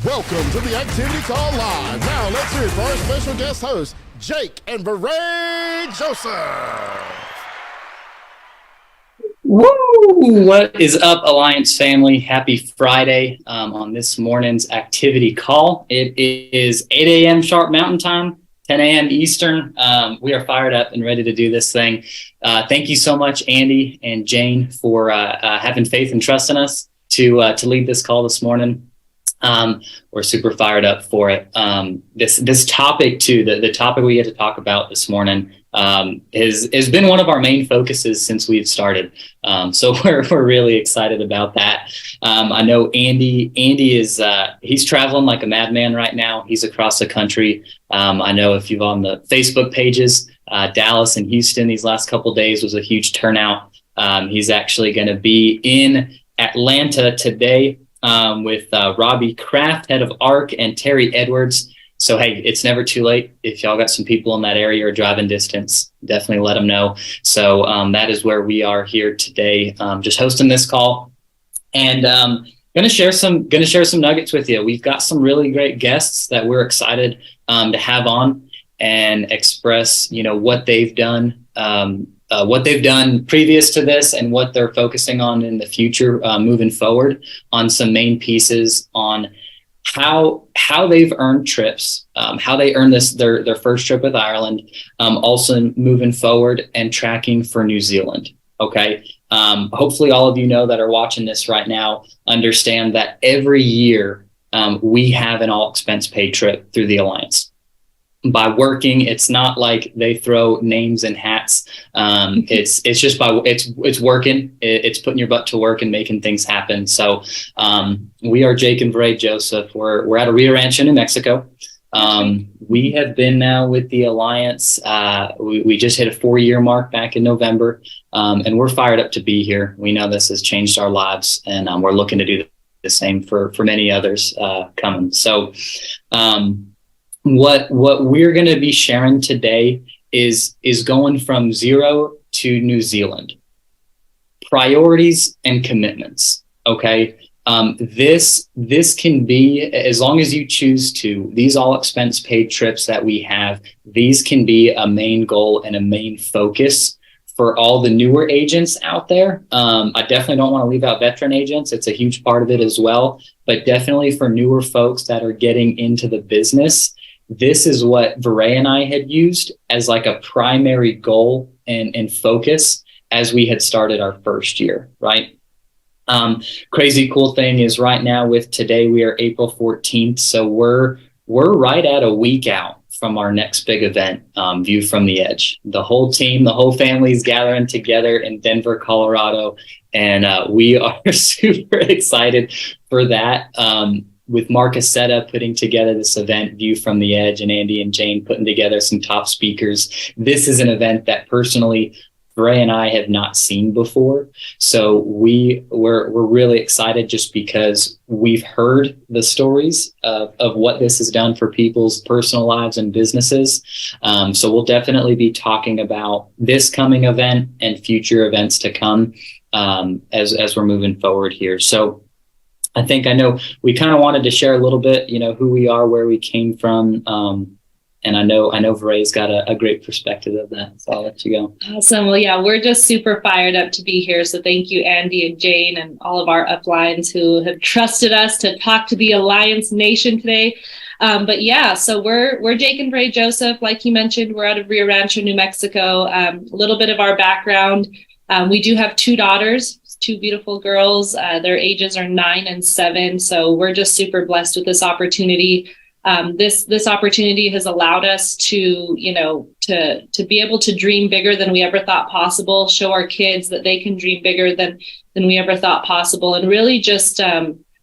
Welcome to the Activity Call Live. Now let's hear it for our special guest host, Jake and VeRae Joseph. Woo! What is up, Alliance family? Happy Friday on this morning's activity call. It is 8 a.m. sharp Mountain Time, 10 a.m. Eastern. We are fired up and ready to do this thing. Thank you so much, Andy and Jane, for having faith and trust in us to lead this call this morning. We're super fired up for it. This topic too, the topic we get to talk about this morning has been one of our main focuses since we've started. So we're really excited about that. I know Andy is he's traveling like a madman right now. He's across the country. I know if you're on the Facebook pages, Dallas and Houston these last couple of days was a huge turnout. He's actually going to be in Atlanta today with Robbie Kraft, head of ARC, and Terry Edwards. So, hey, it's never too late. If y'all got some people in that area or driving distance, definitely let them know. So that is where we are here today, just hosting this call, and gonna share some nuggets with you. We've got some really great guests that we're excited to have on and express, what they've done. What they've done previous to this and what they're focusing on in the future, moving forward on some main pieces on how they've earned trips, how they earned their first trip with Ireland, also moving forward and tracking for New Zealand. Okay. Hopefully all of you know that are watching this right now understand that every year we have an all expense paid trip through the Alliance. By working, it's not like they throw names in hats. It's just it's working. It's putting your butt to work and making things happen. So we are Jake and VeRae Joseph. We're at a Rio Rancho, New Mexico. We have been now with the Alliance. We just hit a 4-year mark back in November, and we're fired up to be here. We know this has changed our lives, and we're looking to do the same for many others coming. So. What we're going to be sharing today is going from zero to New Zealand. Priorities and commitments. Okay. This can be, as long as you choose to, these all expense paid trips that we have, these can be a main goal and a main focus for all the newer agents out there. I definitely don't want to leave out veteran agents. It's a huge part of it as well, but definitely for newer folks that are getting into the business. This is what VeRae and I had used as like a primary goal and focus as we had started our first year, right? Crazy cool thing is right now with today, we are April 14th. So we're right at a week out from our next big event, View from the Edge. The whole team, the whole family is gathering together in Denver, Colorado. And we are super excited for that. With Marcus Setta putting together this event, View from the Edge, and Andy and Jane putting together some top speakers. This is an event that personally, VeRae and I have not seen before. So we're really excited just because we've heard the stories of what this has done for people's personal lives and businesses. So we'll definitely be talking about this coming event and future events to come as we're moving forward here. So I know we kind of wanted to share a little bit, who we are, where we came from. And I know VeRae's got a great perspective of that. So I'll let you go. Awesome. Well, yeah, we're just super fired up to be here. So thank you, Andy and Jane, and all of our uplines who have trusted us to talk to the Alliance Nation today. But yeah, so we're Jake and VeRae Joseph. Like you mentioned, we're out of Rio Rancho, New Mexico. A little bit of our background. We do have 2 daughters. 2 beautiful girls. Their ages are 9 and 7. So we're just super blessed with this opportunity. This opportunity has allowed us to be able to dream bigger than we ever thought possible, show our kids that they can dream bigger than we ever thought possible, and really just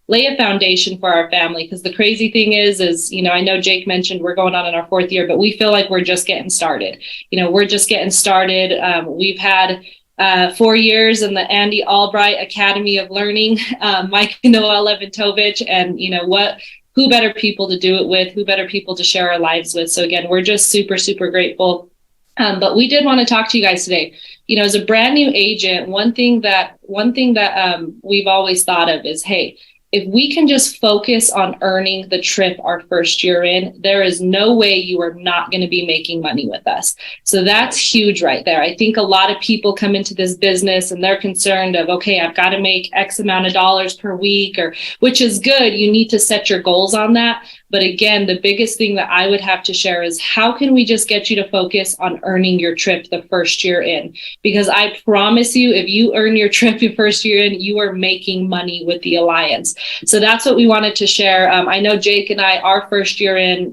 lay a foundation for our family. Because the crazy thing is, I know Jake mentioned we're going on in our 4th year, but we feel like we're just getting started. We're just getting started. We've had 4 years in the Andy Albright Academy of Learning, Mike Noel Leventovich, and who better people to do it with, who better people to share our lives with. So again, we're just super, super grateful. But we did want to talk to you guys today. As a brand new agent, one thing that we've always thought of is, hey, if we can just focus on earning the trip our first year in, there is no way you are not going to be making money with us. So that's huge right there. I think a lot of people come into this business and they're concerned of, okay, I've got to make X amount of dollars per week, or which is good. You need to set your goals on that. But again, the biggest thing that I would have to share is how can we just get you to focus on earning your trip the first year in? Because I promise you, if you earn your trip your first year in, you are making money with the Alliance. So that's what we wanted to share. I know Jake and I, our first year in,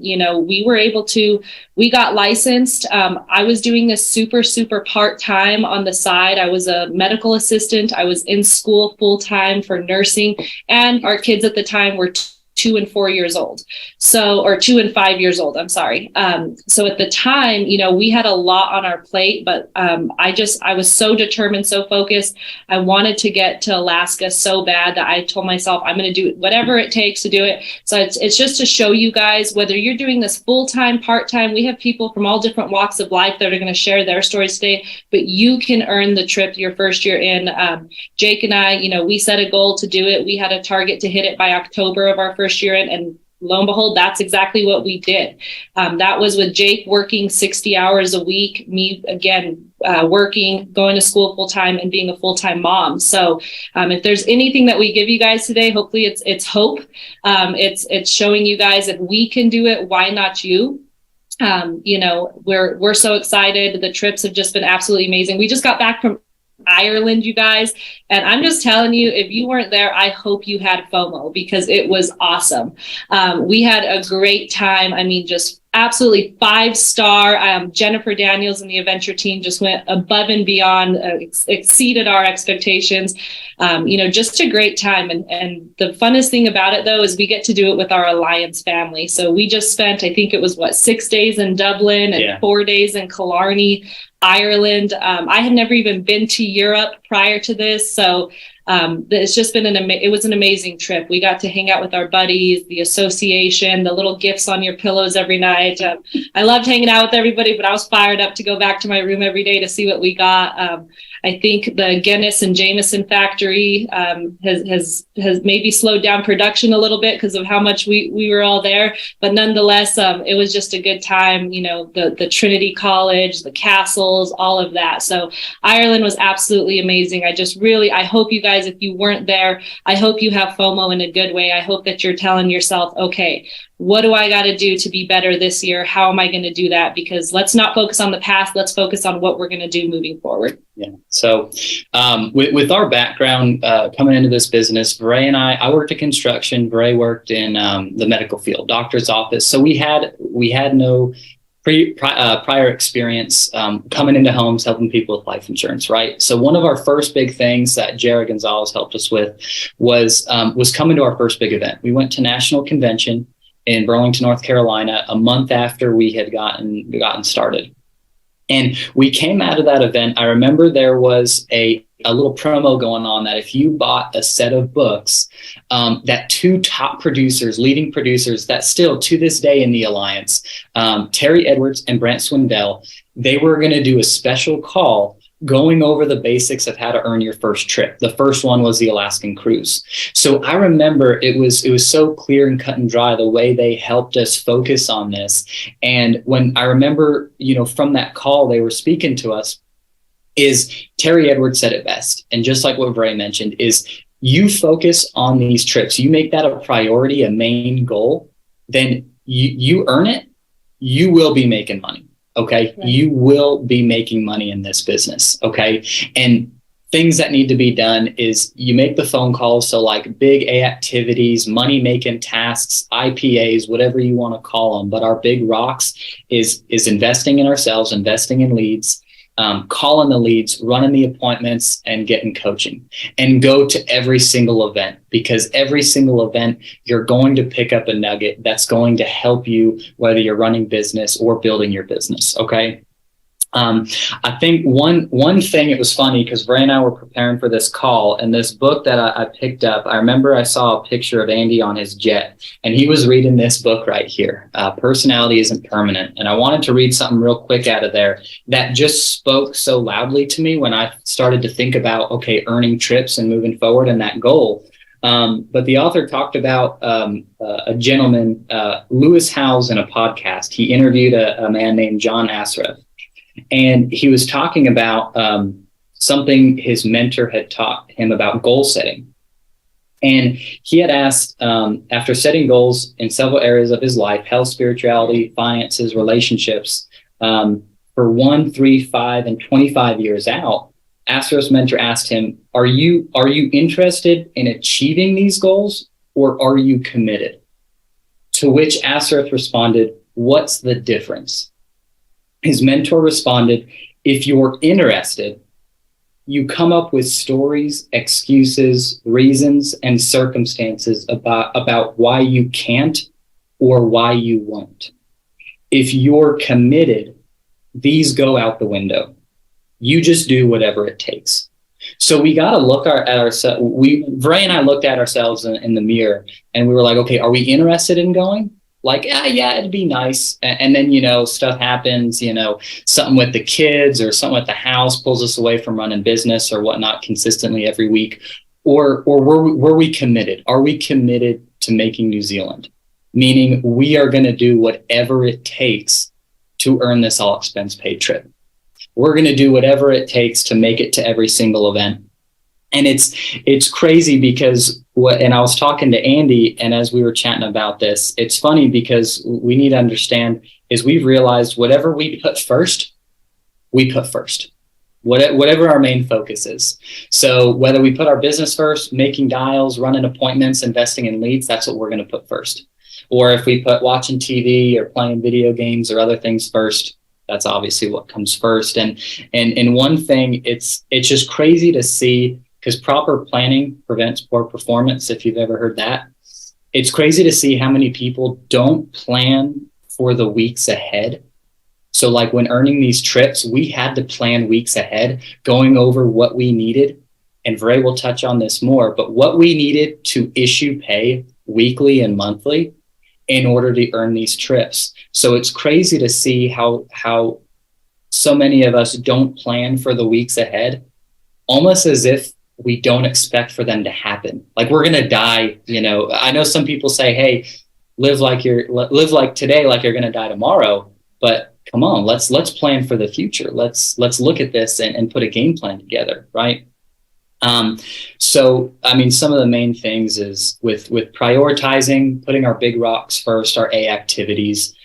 we got licensed. I was doing this super part-time on the side. I was a medical assistant. I was in school full-time for nursing, and our kids at the time were 2 and 4 years old. Or 2 and 5 years old. I'm sorry. So at the time, we had a lot on our plate, but I was so determined, so focused. I wanted to get to Alaska so bad that I told myself, I'm going to do whatever it takes to do it. So it's just to show you guys, whether you're doing this full-time, part-time, we have people from all different walks of life that are going to share their stories today, but you can earn the trip your first year in. Jake and I, we set a goal to do it. We had a target to hit it by October of our first year in, and lo and behold, that's exactly what we did. That was with Jake working 60 hours a week, me again working, going to school full time, and being a full-time mom. So if there's anything that we give you guys today, hopefully it's hope. It's showing you guys if we can do it, why not you? We're so excited. The trips have just been absolutely amazing. We just got back from Ireland, you guys, and I'm just telling you, if you weren't there, I hope you had FOMO, because it was awesome. We had a great time. I mean, just absolutely 5-star. Jennifer Daniels and the adventure team just went above and beyond, exceeded our expectations. Just a great time. And the funnest thing about it, though, is we get to do it with our Alliance family. So we just spent, I think it was 6 days in Dublin and 4 days in Killarney, Ireland. I had never even been to Europe prior to this. So it's just been it was an amazing trip. We got to hang out with our buddies, the association, the little gifts on your pillows every night. I loved hanging out with everybody, but I was fired up to go back to my room every day to see what we got. I think the Guinness and Jameson factory has maybe slowed down production a little bit because of how much we were all there. But nonetheless, it was just a good time. The Trinity College, the castles, all of that. So Ireland was absolutely amazing. I hope you guys, if you weren't there, I hope you have FOMO in a good way. I hope that you're telling yourself, okay, what do I got to do to be better this year? How am I going to do that? Because let's not focus on the past. Let's focus on what we're going to do moving forward. Yeah. So with our background coming into this business, VeRae and I worked in construction. VeRae worked in the medical field, doctor's office. So we had no prior experience coming into homes, helping people with life insurance, right? So one of our first big things that Jared Gonzalez helped us with was coming to our first big event. We went to National Convention in Burlington, North Carolina, a month after we had gotten started. And we came out of that event. I remember there was a little promo going on that if you bought a set of books, that 2 top producers, leading producers that still to this day in the Alliance, Terry Edwards and Brant Swindell, they were going to do a special call going over the basics of how to earn your first trip. The first one was the Alaskan cruise. So I remember it was so clear and cut and dry the way they helped us focus on this. And when I remember, from that call they were speaking to us, is Terry Edwards said it best. And just like what VeRae mentioned, is you focus on these trips, you make that a priority, a main goal, then you earn it, you will be making money. Okay. Right. You will be making money in this business. Okay. And things that need to be done is you make the phone calls. So like big A activities, money making tasks, IPAs, whatever you want to call them. But our big rocks is investing in ourselves, investing in leads, calling the leads, running the appointments, and getting coaching, and go to every single event, because every single event you're going to pick up a nugget that's going to help you, whether you're running business or building your business. Okay. I think one thing, it was funny because VeRae and I were preparing for this call, and this book that I picked up, I remember I saw a picture of Andy on his jet, and he was reading this book right here, Personality Isn't Permanent. And I wanted to read something real quick out of there that just spoke so loudly to me when I started to think about, okay, earning trips and moving forward and that goal. But the author talked about a gentleman, Lewis Howes, in a podcast. He interviewed a man named John Assaraf, and he was talking about something his mentor had taught him about goal setting. And he had asked, after setting goals in several areas of his life, health, spirituality, finances, relationships, for 1, 3, 5, and 25 years out, Assaraf's mentor asked him, are you interested in achieving these goals, or are you committed? To which Assaraf responded, what's the difference? His mentor responded, if you're interested, you come up with stories, excuses, reasons, and circumstances about why you can't or why you won't. If you're committed, these go out the window. You just do whatever it takes. So we got to look at ourselves. VeRae and I looked at ourselves in the mirror, and we were like, okay, are we interested in going? Like, yeah, it'd be nice. And then, stuff happens, something with the kids or something with the house pulls us away from running business or whatnot consistently every week. Or were we committed? Are we committed to making New Zealand? Meaning we are going to do whatever it takes to earn this all expense paid trip. We're going to do whatever it takes to make it to every single event. And it's crazy because and I was talking to Andy, and as we were chatting about this, it's funny because we need to understand is we've realized whatever we put first, whatever our main focus is. So whether we put our business first, making dials, running appointments, investing in leads, that's what we're going to put first. Or if we put watching TV or playing video games or other things first, that's obviously what comes first. And one thing, it's just crazy to see, because proper planning prevents poor performance, if you've ever heard that. It's crazy to see how many people don't plan for the weeks ahead. So like when earning these trips, we had to plan weeks ahead, going over what we needed. And VeRae will touch on this more, but what we needed to issue pay weekly and monthly in order to earn these trips. So it's crazy to see how so many of us don't plan for the weeks ahead, almost as if we don't expect for them to happen. Like we're going to die. I know some people say, hey, live like today, like you're going to die tomorrow, but come on, let's plan for the future. Let's look at this and put a game plan together. Right. So, I mean, some of the main things is with prioritizing, putting our big rocks first, our A activities.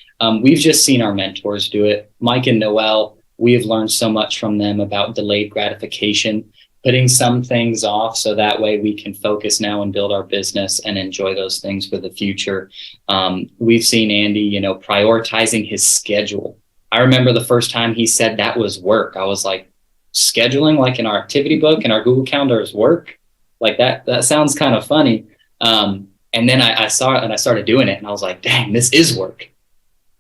We've just seen our mentors do it. Mike and Noel, we have learned so much from them about delayed gratification, putting some things off so that way we can focus now and build our business and enjoy those things for the future. We've seen Andy, prioritizing his schedule. I remember the first time he said that was work. I was like, scheduling like in our activity book and our Google Calendar is work? Like that sounds kind of funny. And then I saw it and I started doing it and I was like, dang, this is work.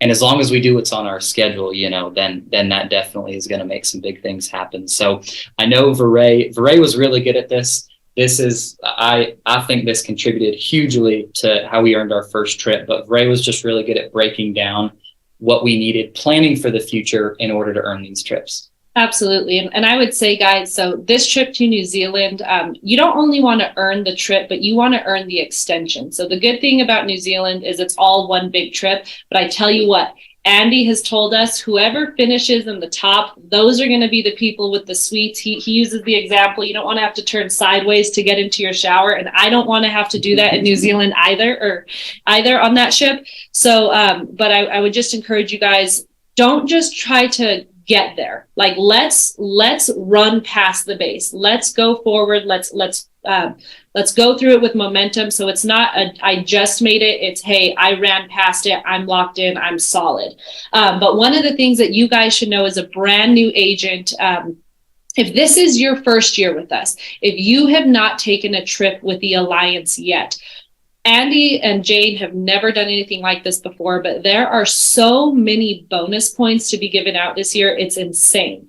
And as long as we do what's on our schedule, then that definitely is going to make some big things happen. So I know VeRae was really good at this. This is, I think this contributed hugely to how we earned our first trip, but VeRae was just really good at breaking down what we needed, planning for the future in order to earn these trips. Absolutely. And I would say, guys, so this trip to New Zealand, you don't only want to earn the trip, but you want to earn the extension. So the good thing about New Zealand is it's all one big trip. But I tell you what, Andy has told us whoever finishes in the top, those are going to be the people with the suites. He uses the example, you don't want to have to turn sideways to get into your shower. And I don't want to have to do that in New Zealand either on that ship. So, but I would just encourage you guys, don't just try to get there. Like let's run past the base. Let's go forward. Let's go through it with momentum. So it's not I just made it. It's, hey, I ran past it. I'm locked in. I'm solid. But one of the things that you guys should know as a brand new agent, if this is your first year with us, if you have not taken a trip with the Alliance yet, Andy and Jane have never done anything like this before, but there are so many bonus points to be given out this year. It's insane.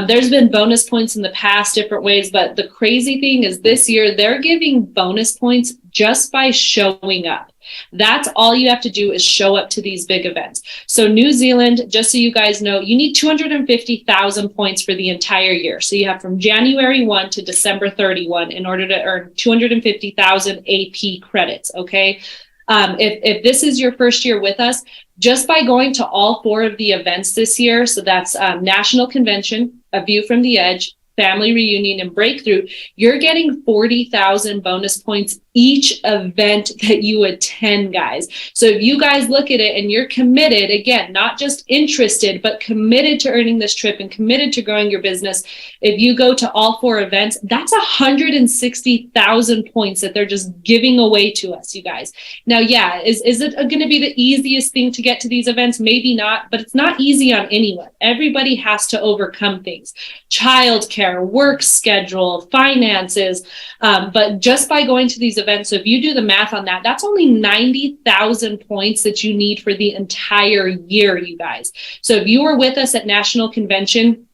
There's been bonus points in the past different ways, but the crazy thing is this year they're giving bonus points just by showing up. That's all you have to do is show up to these big events. So New Zealand, just so you guys know, you need 250,000 points for the entire year. So you have from January 1 to December 31 in order to earn 250,000 AP credits, okay? If this is your first year with us, just by going to all 4 of the events this year, so that's National Convention, A View from the Edge, Family Reunion, and Breakthrough, you're getting 40,000 bonus points each event that you attend, guys. So if you guys look at it and you're committed, again, not just interested, but committed to earning this trip and committed to growing your business, if you go to all 4 events, that's 160,000 points that they're just giving away to us, you guys. Now, yeah, is it going to be the easiest thing to get to these events? Maybe not, but it's not easy on anyone. Everybody has to overcome things. Childcare, work schedule, finances, but just by going to these events, so if you do the math on that, that's only 90,000 points that you need for the entire year, you guys. So if you were with us at National Convention,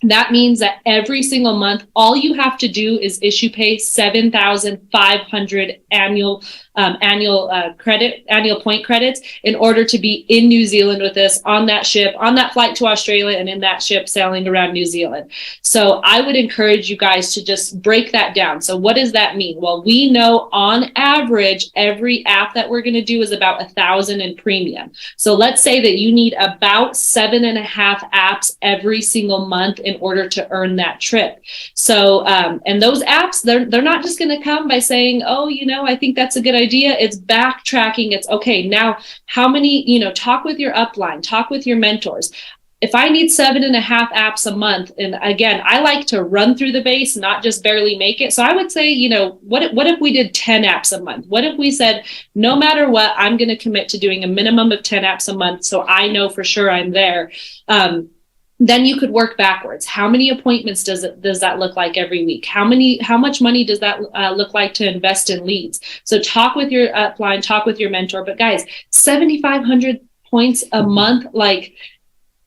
that means that every single month, all you have to do is issue pay 7,500 annual point credits in order to be in New Zealand with us on that ship, on that flight to Australia, and in that ship sailing around New Zealand. So I would encourage you guys to just break that down. So what does that mean? Well, we know on average, every app that we're going to do is about 1,000 in premium. So let's say that you need about 7.5 apps every single month in order to earn that trip. So, and those apps, they're not just going to come by saying, oh, I think that's a good idea. It's backtracking. It's okay. Now, how many, talk with your upline, talk with your mentors. If I need 7.5 apps a month, and again, I like to run through the base, not just barely make it. So I would say, what if we did 10 apps a month? What if we said, no matter what, I'm going to commit to doing a minimum of 10 apps a month, so I know for sure I'm there. Then you could work backwards. How many appointments does that look like every week? How much money does that look like to invest in leads? So talk with your upline, talk with your mentor. But guys, 7,500 points a month,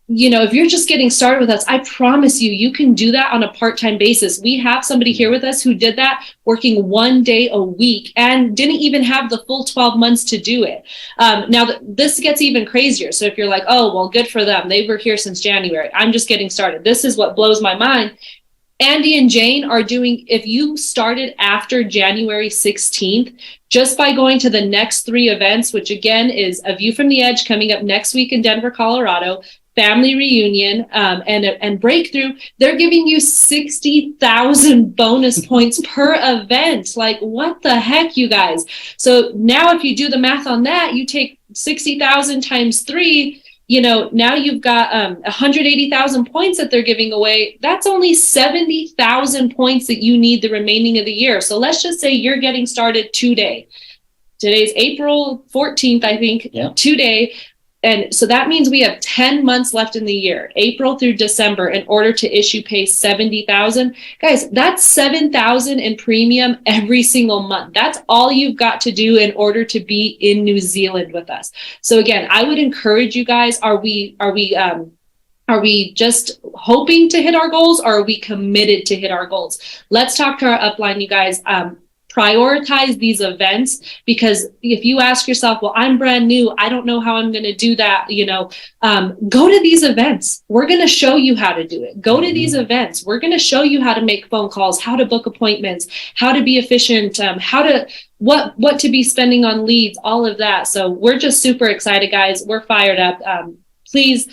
if you're just getting started with us, I promise you can do that on a part-time basis. We have somebody here with us who did that working 1 day a week and didn't even have the full 12 months to do it. Now, this gets even crazier. So if you're like, oh, well, good for them. They were here since January. I'm just getting started. This is what blows my mind. Andy and Jane are doing, if you started after January 16th, just by going to the next 3 events, which again is A View from the Edge coming up next week in Denver, Colorado, Family Reunion, and Breakthrough, they're giving you 60,000 bonus points per event. Like, what the heck, you guys? So now if you do the math on that, you take 60,000 times 3, now you've got 180,000 points that they're giving away. That's only 70,000 points that you need the remaining of the year. So let's just say you're getting started today. Today's April 14th, I think, today. And so that means we have 10 months left in the year, April through December, in order to issue pay 70,000. Guys, that's 7,000 in premium every single month. That's all you've got to do in order to be in New Zealand with us. So again, I would encourage you guys, are we just hoping to hit our goals, or are we committed to hit our goals? Let's talk to our upline, you guys. Prioritize these events, because if you ask yourself, well, I'm brand new, I don't know how I'm going to do that, go to these events. We're going to show you how to do it. Go to these events. We're going to show you how to make phone calls, how to book appointments, how to be efficient, what to be spending on leads, all of that. So we're just super excited, guys. We're fired up. Please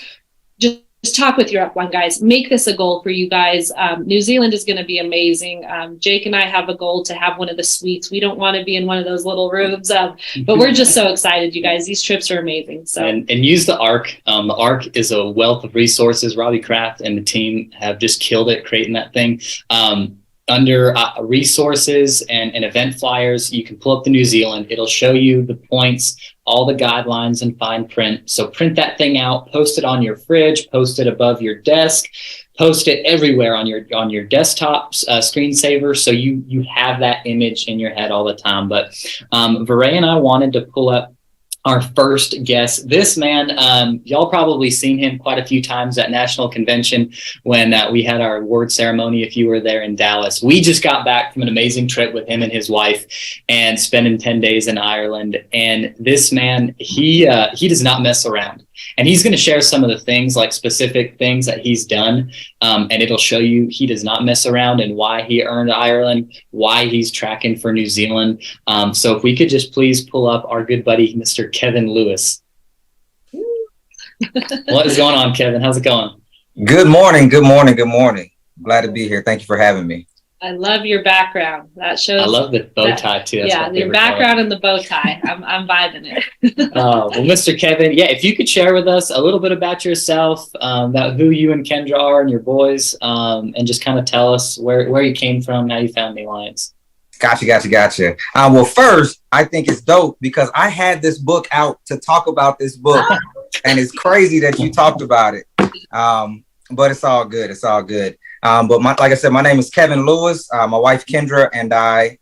just talk with your upline, guys. Make this a goal for you guys. New Zealand is going to be amazing. Jake and I have a goal to have one of the suites. We don't want to be in one of those little rooms, but we're just so excited, you guys. These trips are amazing. So and use the ARC. The ARC is a wealth of resources. Robbie Kraft and the team have just killed it creating that thing. Under resources and event flyers, you can pull up the New Zealand. It'll show you the points, all the guidelines in fine print. So print that thing out, post it on your fridge, post it above your desk, post it everywhere on your desktop screensaver, so you have that image in your head all the time. But VeRae and I wanted to pull up our first guest. This man, y'all probably seen him quite a few times at National Convention when we had our award ceremony, if you were there in Dallas. We just got back from an amazing trip with him and his wife and spending 10 days in Ireland. And this man, he does not mess around. And he's going to share some of the things, like specific things that he's done. And it'll show you he does not mess around and why he earned Ireland, why he's tracking for New Zealand. So if we could just please pull up our good buddy, Mr. Kevin Lewis. What is going on, Kevin? How's it going? Good morning. Good morning. Good morning. Glad to be here. Thank you for having me. I love your background. That shows. I love the bow tie too. That's your background and the bow tie. I'm vibing it. Well, Mr. Kevin, if you could share with us a little bit about yourself, about who you and Kendra are and your boys, and just kind of tell us where you came from, how you found the Alliance. Gotcha. Well, first, I think it's dope because I had this book out to talk about this book, and it's crazy that you talked about it. But it's all good. It's all good. But like I said, my name is Kevin Lewis. My wife Kendra and I,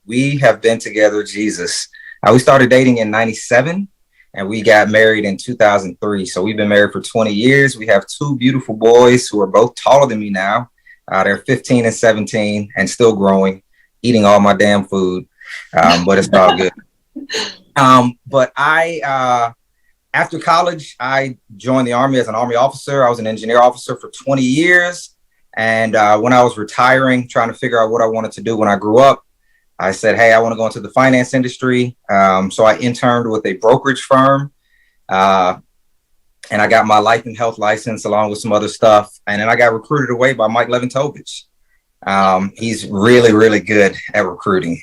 we have been together. We started dating in '97, and we got married in 2003. So we've been married for 20 years. We have two beautiful boys who are both taller than me now. They're 15 and 17, and still growing, eating all my damn food. But it's all good. But after college, I joined the Army as an Army officer. I was an engineer officer for 20 years. And when I was retiring, trying to figure out what I wanted to do when I grew up, I said, hey, I want to go into the finance industry. So I interned with a brokerage firm, and I got my life and health license along with some other stuff. And then I got recruited away by Mike Leventovich. He's really, really good at recruiting.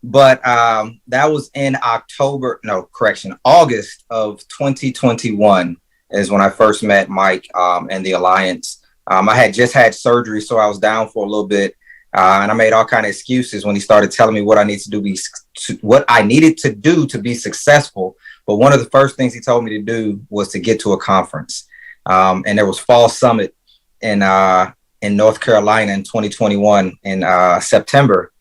But that was in August of 2021 is when I first met Mike and the Alliance. I had just had surgery, so I was down for a little bit. And I made all kind of excuses when he started telling me what I needed to do to be successful. But one of the first things he told me to do was to get to a conference. And there was Fall Summit in North Carolina in 2021 in September.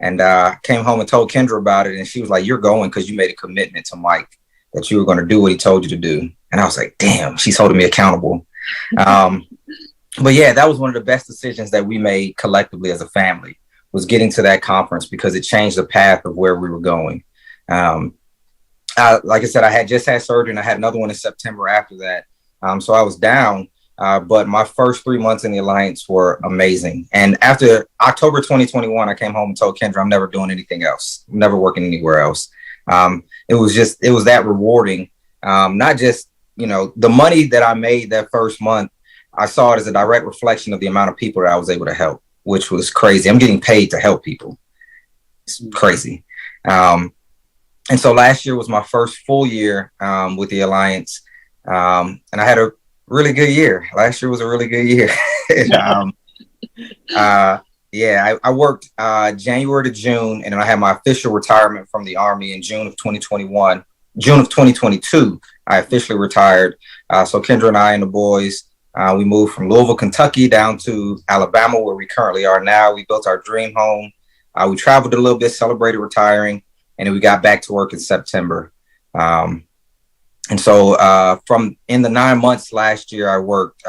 And came home and told Kendra about it. And she was like, you're going because you made a commitment to Mike that you were going to do what he told you to do. And I was like, damn, she's holding me accountable. But yeah, that was one of the best decisions that we made collectively as a family, was getting to that conference because it changed the path of where we were going. Like I said, I had just had surgery and I had another one in September after that. So I was down, but my first 3 months in the Alliance were amazing. And after October 2021, I came home and told Kendra, I'm never doing anything else. I'm never working anywhere else. It was that rewarding. Not just, the money that I made that first month, I saw it as a direct reflection of the amount of people that I was able to help, which was crazy. I'm getting paid to help people. It's crazy. And so last year was my first full year with the Alliance. And I had a really good year. Last year was a really good year. I worked January to June, and then I had my official retirement from the Army in June of 2022. I officially retired. So Kendra and I and the boys, we moved from Louisville, Kentucky down to Alabama, where we currently are now. We built our dream home. We traveled a little bit, celebrated retiring, and then we got back to work in September. And so from in the 9 months last year I worked,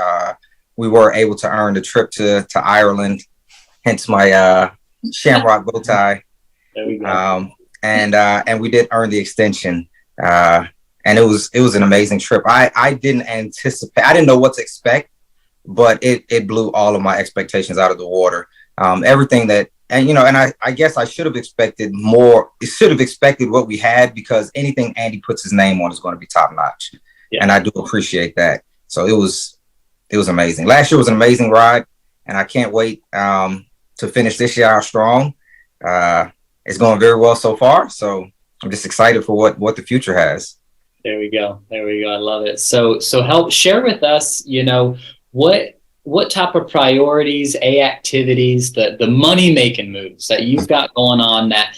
we were able to earn the trip to Ireland, hence my shamrock bow tie. There we go. And we did earn the extension. And it was an amazing trip. I didn't anticipate, I didn't know what to expect, but it blew all of my expectations out of the water. Everything that, and I guess I should have expected more. It should have expected what we had, because anything Andy puts his name on is going to be top notch. Yeah. And I do appreciate that. So it was amazing. Last year was an amazing ride, and I can't wait to finish this year out strong. It's going very well so far. So I'm just excited for what the future has. There we go. I love it. So help share with us, what type of priorities, activities, the money making moves that you've got going on that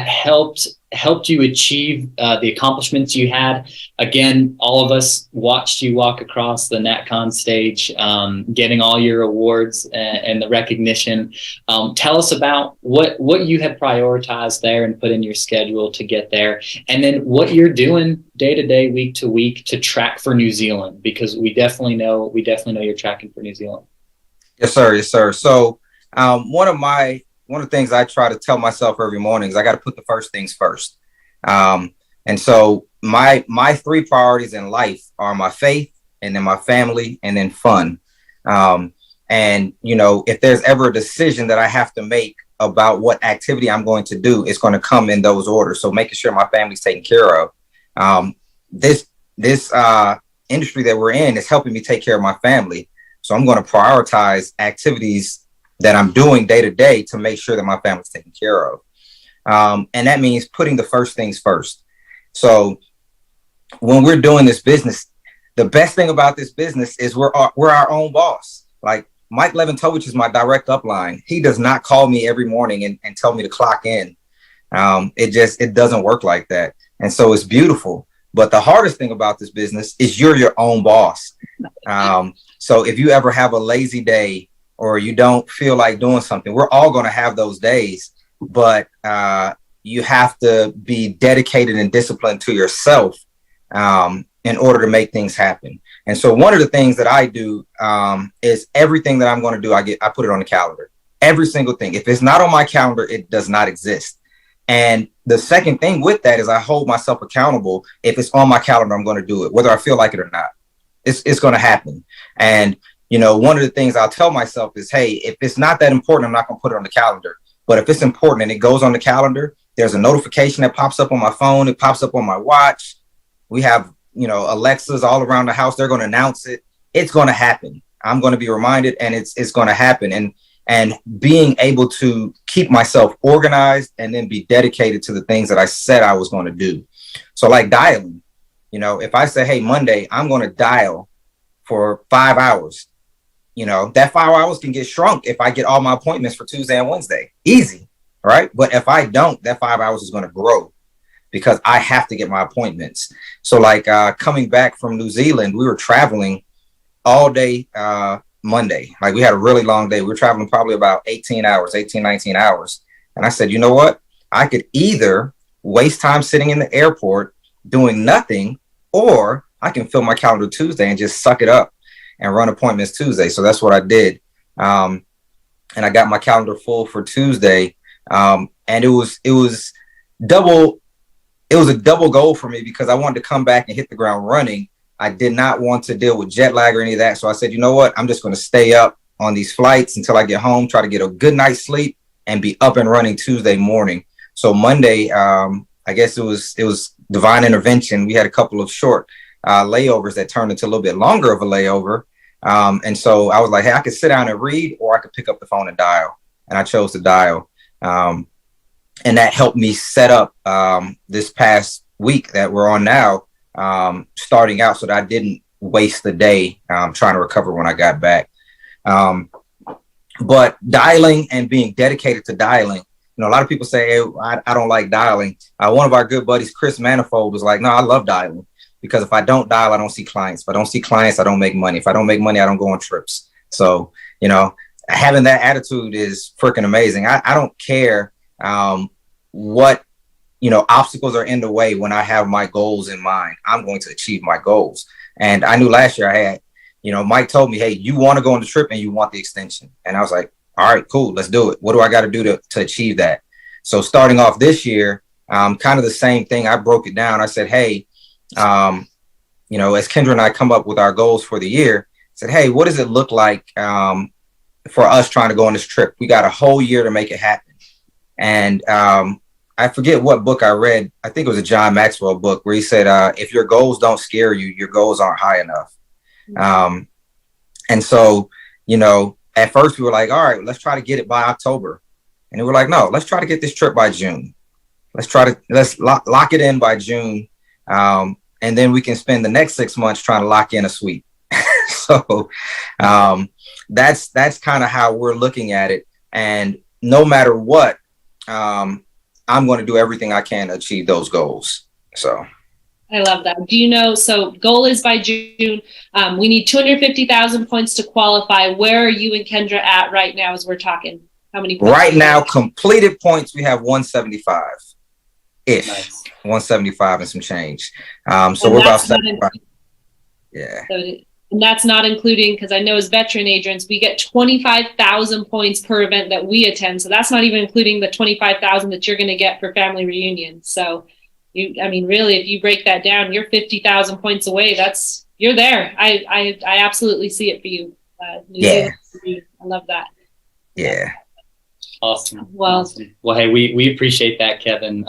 helped helped you achieve the accomplishments you had? Again, all of us watched you walk across the NatCon stage, getting all your awards and the recognition. Tell us about what you had prioritized there and put in your schedule to get there, and then what you're doing day to day, week to week to track for New Zealand, because we definitely know you're tracking for New Zealand. Yes, sir. Yes, sir. So one of the things I try to tell myself every morning is I got to put the first things first. And so my three priorities in life are my faith, and then my family, and then fun. And, you know, if there's ever a decision that I have to make about what activity I'm going to do, it's going to come in those orders. So making sure my family's taken care of. This industry that we're in is helping me take care of my family. So I'm going to prioritize activities that I'm doing day to day to make sure that my family's taken care of. And that means putting the first things first. So when we're doing this business, the best thing about this business is we're our own boss. Like Mike Leventovich is my direct upline. He does not call me every morning and tell me to clock in. It doesn't work like that. And so it's beautiful. But the hardest thing about this business is you're your own boss. So if you ever have a lazy day, or you don't feel like doing something, we're all going to have those days, but you have to be dedicated and disciplined to yourself in order to make things happen. And so one of the things that I do is everything that I'm going to do, I put it on the calendar. Every single thing. If it's not on my calendar, it does not exist. And the second thing with that is I hold myself accountable. If it's on my calendar, I'm going to do it, whether I feel like it or not. It's going to happen. And you know, one of the things I'll tell myself is, hey, if it's not that important, I'm not going to put it on the calendar. But if it's important and it goes on the calendar, there's a notification that pops up on my phone. It pops up on my watch. We have, you know, Alexas all around the house. They're going to announce it. It's going to happen. I'm going to be reminded, and it's going to happen. And being able to keep myself organized and then be dedicated to the things that I said I was going to do. So like dialing, you know, if I say, hey, Monday, I'm going to dial for 5 hours. You know, that 5 hours can get shrunk if I get all my appointments for Tuesday and Wednesday. Easy, right? But if I don't, that 5 hours is going to grow because I have to get my appointments. So like coming back from New Zealand, we were traveling all day Monday. Like we had a really long day. We were traveling probably about 19 hours. And I said, you know what? I could either waste time sitting in the airport doing nothing, or I can fill my calendar Tuesday and just suck it up and run appointments Tuesday. So that's what I did. And I got my calendar full for Tuesday. And it was a double goal for me because I wanted to come back and hit the ground running. I did not want to deal with jet lag or any of that. So I said, you know what? I'm just going to stay up on these flights until I get home, try to get a good night's sleep and be up and running Tuesday morning. So Monday, I guess it was divine intervention. We had a couple of short layovers that turned into a little bit longer of a layover. And so I was like, hey, I could sit down and read, or I could pick up the phone and dial. And I chose to dial. And that helped me set up this past week that we're on now, starting out so that I didn't waste the day trying to recover when I got back. But dialing and being dedicated to dialing, you know, a lot of people say, hey, I don't like dialing. One of our good buddies, Chris Manifold, was like, no, I love dialing. Because if I don't dial, I don't see clients. If I don't see clients, I don't make money. If I don't make money, I don't go on trips. So, you know, having that attitude is freaking amazing. I don't care what, you know, obstacles are in the way when I have my goals in mind. I'm going to achieve my goals. And I knew last year I had, you know, Mike told me, hey, you want to go on the trip and you want the extension. And I was like, all right, cool, let's do it. What do I got to do to achieve that? So starting off this year, kind of the same thing. I broke it down. I said, hey, you know, as Kendra and I come up with our goals for the year, I said, hey, what does it look like for us trying to go on this trip? We got a whole year to make it happen. And I forget what book I read. I think it was a John Maxwell book where he said, if your goals don't scare you, your goals aren't high enough. And so, you know, at first we were like, all right, let's try to get it by October. And we were like, no, let's try to get this trip by June. Let's lock it in by June. And then we can spend the next 6 months trying to lock in a suite. So that's kind of how we're looking at it. And no matter what, I'm I'm going to do everything I can to achieve those goals. So I love that. Do you know, so goal is by June. We need 250,000 points to qualify. Where are you and Kendra at right now as we're talking? How many points? Right now, completed points, we have 175-ish. Nice. 175 and some change. So we're about 75. Yeah. So, and that's not including, because I know as veteran agents, we get 25,000 points per event that we attend. So that's not even including the 25,000 that you're going to get for family reunion. So really, if you break that down, you're 50,000 points away. You're there. I absolutely see it for you. Yeah. I love that. Yeah. Awesome. Well, awesome. Well, hey, we appreciate that, Kevin.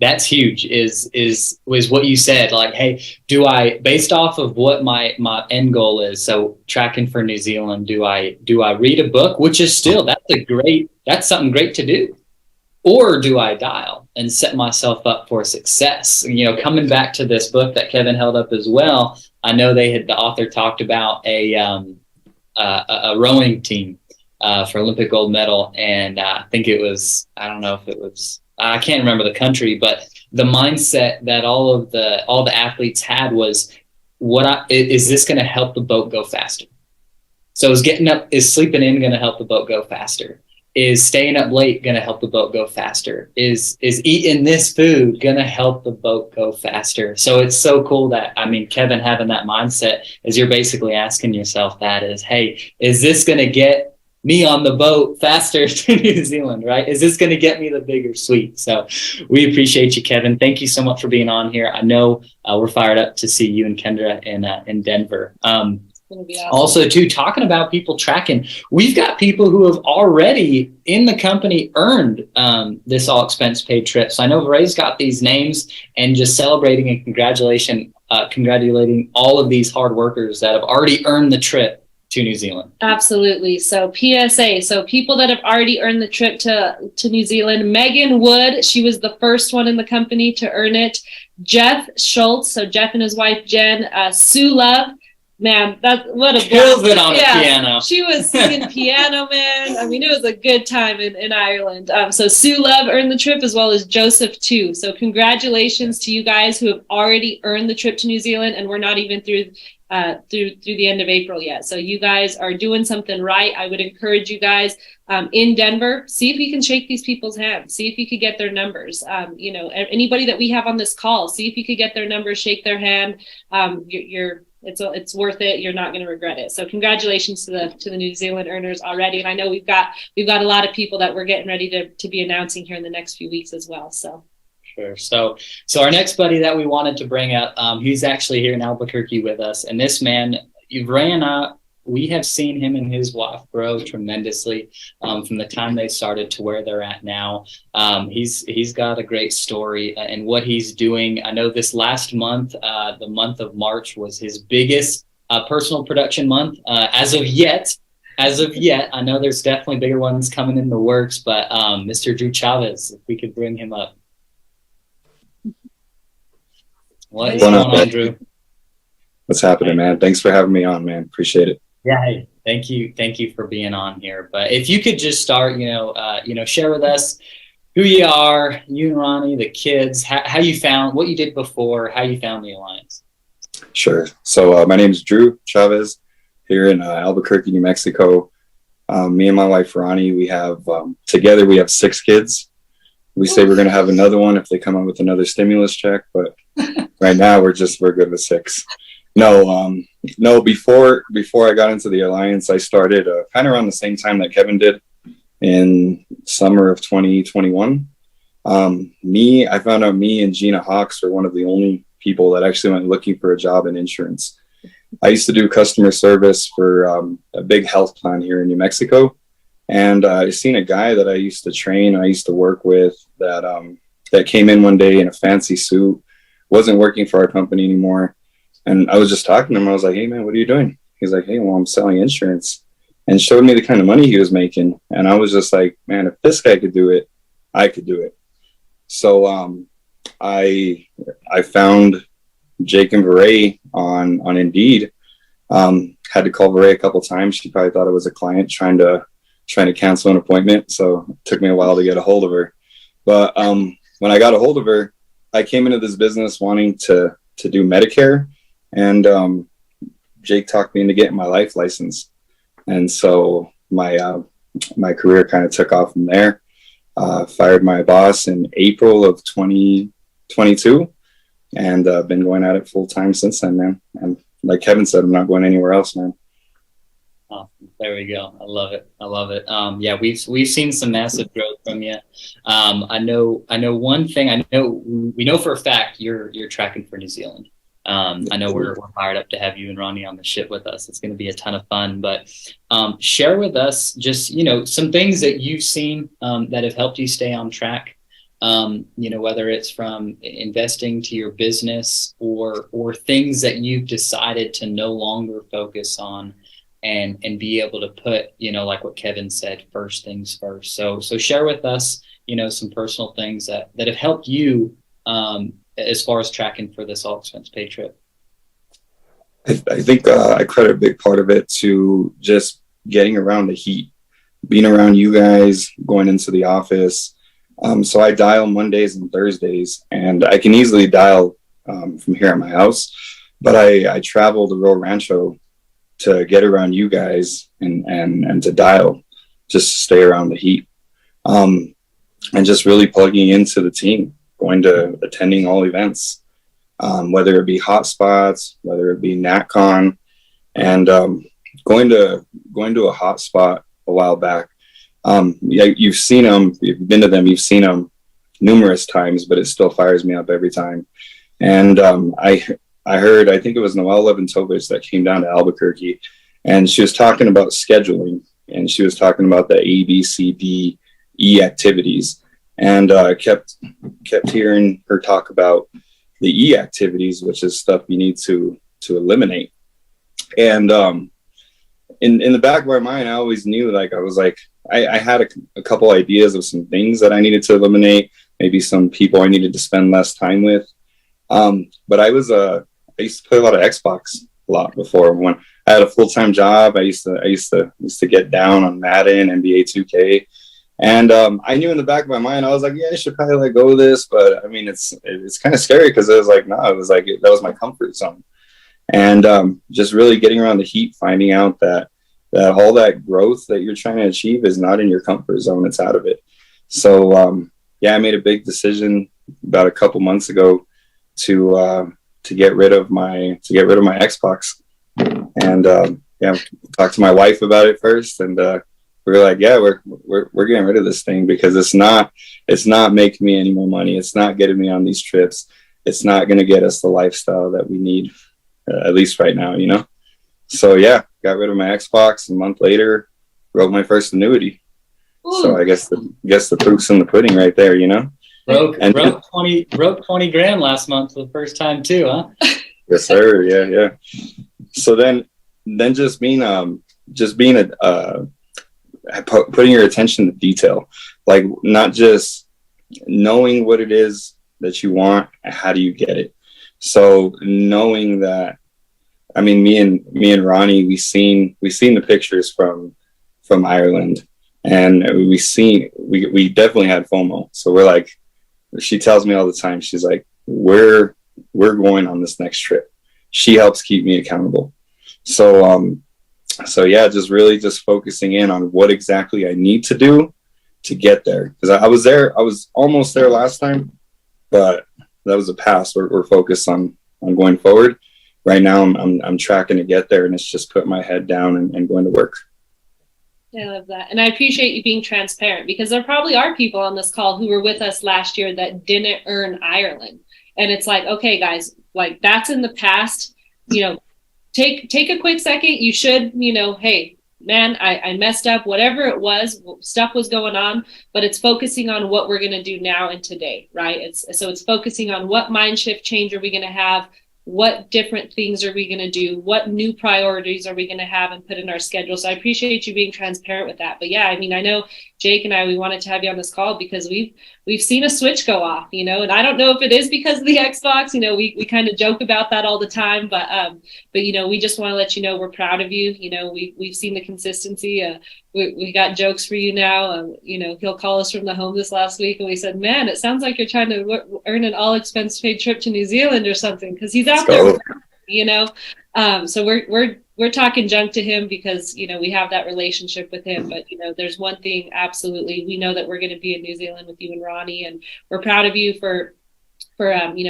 That's huge. Is what you said. Like, hey, do I, based off of what my end goal is? So tracking for New Zealand, do I read a book, which is still that's something great to do, or do I dial and set myself up for success? Coming back to this book that Kevin held up as well, I know the author talked about a rowing team for Olympic gold medal, and I think it was, I don't know if it was, I can't remember the country, but the mindset that all the athletes had was, is this going to help the boat go faster? So is sleeping in going to help the boat go faster? Is staying up late going to help the boat go faster? Is eating this food going to help the boat go faster? So it's so cool that, Kevin having that mindset, as you're basically asking yourself that is, hey, is this going to get me on the boat faster to New Zealand, right? Is this going to get me the bigger suite? So we appreciate you, Kevin. Thank you so much for being on here. I know we're fired up to see you and Kendra in Denver. Awesome. Also, too, talking about people tracking, we've got people who have already in the company earned this all expense paid trip. So I know VeRae's got these names, and just celebrating and congratulating all of these hard workers that have already earned the trip to New Zealand. Absolutely. So PSA, so people that have already earned the trip to New Zealand: Megan Wood, she was the first one in the company to earn it. Jeff Schultz, so Jeff and his wife Jen. Sue Love, man, what a kills it on a piano. She was singing piano, man. It was a good time in Ireland. So Sue Love earned the trip, as well as Joseph too. So congratulations to you guys who have already earned the trip to New Zealand, and we're not even through the end of April yet. So you guys are doing something right. I would encourage you guys in Denver, see if you can shake these people's hands, see if you could get their numbers. Anybody that we have on this call, see if you could get their numbers, shake their hand. It's worth it. You're not going to regret it. So congratulations to the New Zealand earners already. And I know we've got a lot of people that we're getting ready to be announcing here in the next few weeks as well. So. Sure. So our next buddy that we wanted to bring up, he's actually here in Albuquerque with us. And this man, VeRae and I, we have seen him and his wife grow tremendously from the time they started to where they're at now. He's got a great story and what he's doing. I know this last month, the month of March, was his biggest personal production month as of yet. I know there's definitely bigger ones coming in the works, but Mr. Drew Chavez, if we could bring him up. What's going on, Drew? What's happening, man? Thanks for having me on, man. Appreciate it. Yeah, hey, thank you for being on here. But if you could just start, share with us who you are, you and Ronnie, the kids, how you found what you did before, how you found the Alliance. Sure. So my name is Drew Chavez here in Albuquerque, New Mexico. Me and my wife, Ronnie, we have together, we have 6 kids. We say we're going to have another one if they come up with another stimulus check, but right now we're good with 6. No, before I got into the Alliance, I started kind of around the same time that Kevin did in summer of 2021. I found out me and Gina Hawks were one of the only people that actually went looking for a job in insurance. I used to do customer service for a big health plan here in New Mexico. And I seen a guy that I used to train, I used to work with that came in one day in a fancy suit, wasn't working for our company anymore. And I was just talking to him. I was like, hey, man, what are you doing? He's like, hey, well, I'm selling insurance, and showed me the kind of money he was making. And I was just like, man, if this guy could do it, I could do it. So I found Jake and VeRae on Indeed. Had to call VeRae a couple times. She probably thought it was a client trying to cancel an appointment. So it took me a while to get a hold of her. But when I got a hold of her, I came into this business wanting to do Medicare, and Jake talked me into getting my life license, and so my career kind of took off from there. Fired my boss in April of 2022, and been going at it full time since then, man. And like Kevin said, I'm not going anywhere else, man. Oh, there we go. I love it. I love it. Yeah, we've seen some massive growth from you. I know one thing. We know for a fact you're tracking for New Zealand. I know we're fired up to have you and Ronnie on the ship with us. It's going to be a ton of fun. But share with us just some things that you've seen that have helped you stay on track. Whether it's from investing to your business or things that you've decided to no longer focus on. And be able to put, like what Kevin said, first things first. So share with us, some personal things that have helped you as far as tracking for this all expense paid trip. I think I credit a big part of it to just getting around the heat, being around you guys, going into the office. So I dial Mondays and Thursdays, and I can easily dial from here at my house, but I travel to Rio Rancho to get around you guys and to dial, just to stay around the heat, and just really plugging into the team, attending all events, whether it be hotspots, whether it be NatCon, and going to a hotspot a while back. Yeah, you've seen them, you've been to them, you've seen them numerous times, but it still fires me up every time. And I heard, I think it was Noelle Leventovich that came down to Albuquerque, and she was talking about scheduling, and she was talking about the A, B, C, D, E activities, and kept hearing her talk about the E activities, which is stuff you need to eliminate. And in the back of my mind, I always knew, I had a couple ideas of some things that I needed to eliminate, maybe some people I needed to spend less time with. But I used to play a lot of Xbox a lot before. When I had a full-time job, I used to get down on Madden, NBA 2K. And I knew in the back of my mind, I was like, yeah, I should probably let go of this. But I mean, it's kind of scary because it was like, no, it was like, that was my comfort zone. And just really getting around the heat, finding out that all that growth that you're trying to achieve is not in your comfort zone, it's out of it. So yeah, I made a big decision about a couple months ago to get rid of my Xbox, and yeah, talked to my wife about it first, and we were like, yeah, we're getting rid of this thing because it's not making me any more money. It's not getting me on these trips. It's not going to get us the lifestyle that we need, at least right now, So yeah, got rid of my Xbox. A month later, wrote my first annuity. Ooh. So I guess the proof's in the pudding right there, Broke 20 grand last month for the first time too, huh? Yes, sir. Yeah. So then just being putting your attention to detail, like not just knowing what it is that you want, how do you get it? So knowing that, I mean, me and Ronnie, we seen the pictures from Ireland, and we definitely had FOMO. So we're like, she tells me all the time, she's like, we're going on this next trip. She helps keep me accountable. So yeah, just focusing in on what exactly I need to do to get there. Because I was almost there last time, but that was a past. We're focused on going forward. Right now I'm tracking to get there, and it's just putting my head down and going to work. I love that. And I appreciate you being transparent, because there probably are people on this call who were with us last year that didn't earn Ireland. And it's like, okay, guys, like that's in the past, take a quick second. You should, hey, man, I messed up, whatever it was, stuff was going on, but it's focusing on what we're going to do now and today, right? It's focusing on what mind shift change are we going to have? What different things are we going to do? What new priorities are we going to have and put in our schedule? So I appreciate you being transparent with that. But yeah, I mean, I know Jake and we wanted to have you on this call because we've seen a switch go off, and I don't know if it is because of the Xbox, we kind of joke about that all the time, but we just want to let you know we're proud of you. We've seen the consistency we got jokes for you now. He'll call us from the home this last week, and we said, man, it sounds like you're trying to earn an all expense paid trip to New Zealand or something, because he's out there, so we're talking junk to him because, we have that relationship with him. But, there's one thing, absolutely, we know that we're going to be in New Zealand with you and Ronnie, and we're proud of you for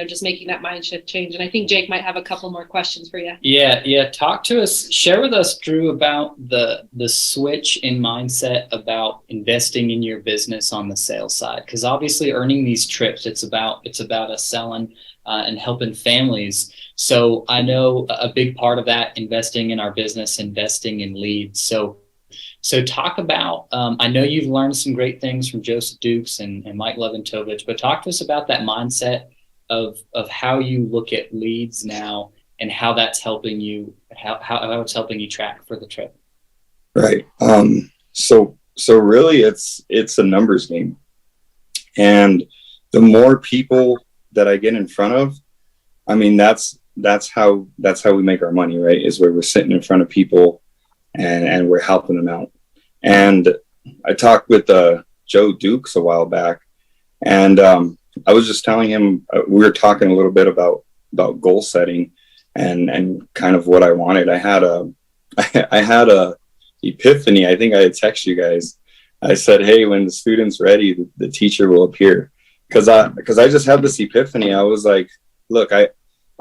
just making that mind shift change. And I think Jake might have a couple more questions for you. Yeah. Talk to us, share with us, Drew, about the switch in mindset about investing in your business on the sales side. Because obviously earning these trips, it's about us selling and helping families. So I know a big part of that, investing in our business, investing in leads. So talk about, I know you've learned some great things from Joseph Dukes and Mike Leventovich, but talk to us about that mindset of how you look at leads now and how that's helping you, how it's helping you track for the trip. Right. So really it's a numbers game. And the more people that I get in front of, I mean, that's how we make our money, right? Is where we're sitting in front of people and we're helping them out. And I talked with Joe Dukes a while back, and I was just telling him, we were talking a little bit about goal setting and kind of what I wanted. I had a epiphany. I think I had texted you guys. I said, hey, when the student's ready, the teacher will appear. Because I just had this epiphany. I was like, look, I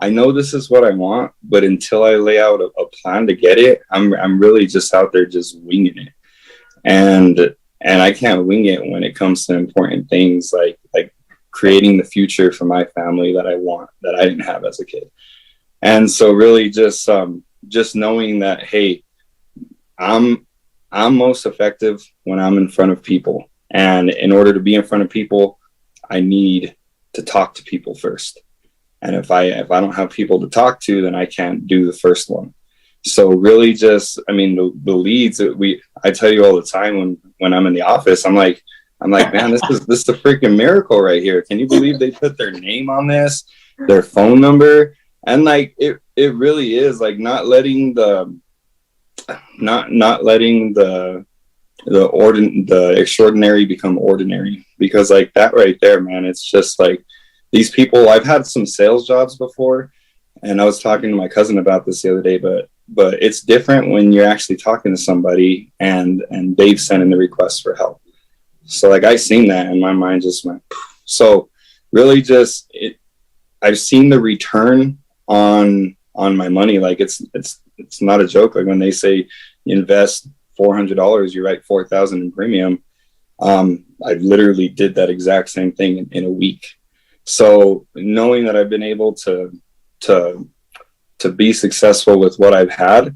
know this is what I want, but until I lay out a plan to get it, I'm really just out there just winging it. And I can't wing it when it comes to important things like creating the future for my family that I want, that I didn't have as a kid. And so really just knowing that, hey, I'm most effective when I'm in front of people. And in order to be in front of people, I need to talk to people first. And if I don't have people to talk to, then I can't do the first one. So really the leads I tell you all the time when I'm in the office, I'm like, man, this is a freaking miracle right here. Can you believe they put their name on this, their phone number? And like, it really is like not letting the extraordinary become ordinary, because like that right there, man, it's just like these people. I've had some sales jobs before, and I was talking to my cousin about this the other day, but it's different when you're actually talking to somebody and they've sent in the request for help. So like I seen that and my mind just went. So really I've seen the return on my money. Like it's not a joke. Like when they say you invest $400, you write $4,000 in premium. I literally did that exact same thing in a week. So knowing that I've been able to be successful with what I've had,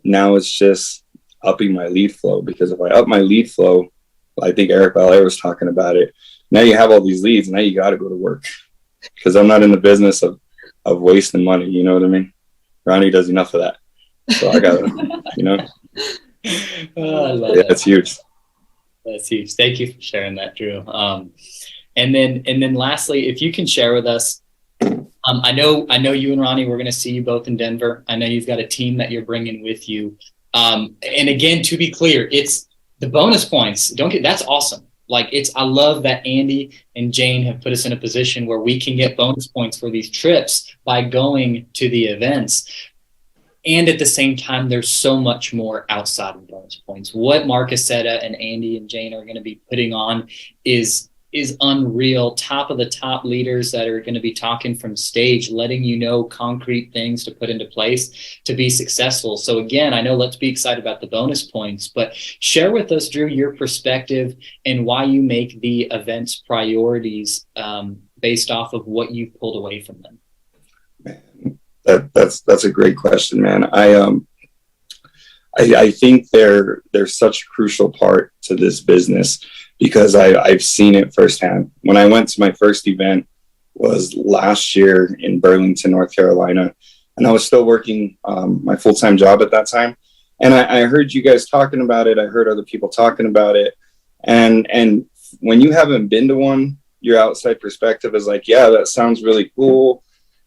now it's just upping my lead flow. Because if I up my lead flow, I think Eric Belair was talking about it. Now you have all these leads, now you got to go to work, because I'm not in the business of wasting money. You know what I mean? Ronnie does enough of that. So I got to, That's huge. That's huge. Thank you for sharing that, Drew. And then lastly, if you can share with us, I know you and Ronnie, we're going to see you both in Denver. I know you've got a team that you're bringing with you. And again, to be clear, it's the bonus points. That's awesome. Like I love that Andy and Jane have put us in a position where we can get bonus points for these trips by going to the events. And at the same time, there's so much more outside of bonus points. What Mark Aceta and Andy and Jane are going to be putting on is unreal. Top of the top leaders that are going to be talking from stage, letting you know concrete things to put into place to be successful. So again, I know let's be excited about the bonus points, but share with us, Drew, your perspective and why you make the events priorities based off of what you've pulled away from them. That's a great question, man. I think they're such a crucial part to this business, because I've seen it firsthand. When I went to my first event was last year in Burlington, North Carolina, and I was still working my full-time job at that time. And I heard you guys talking about it. I heard other people talking about it. And when you haven't been to one, your outside perspective is like, yeah, that sounds really cool.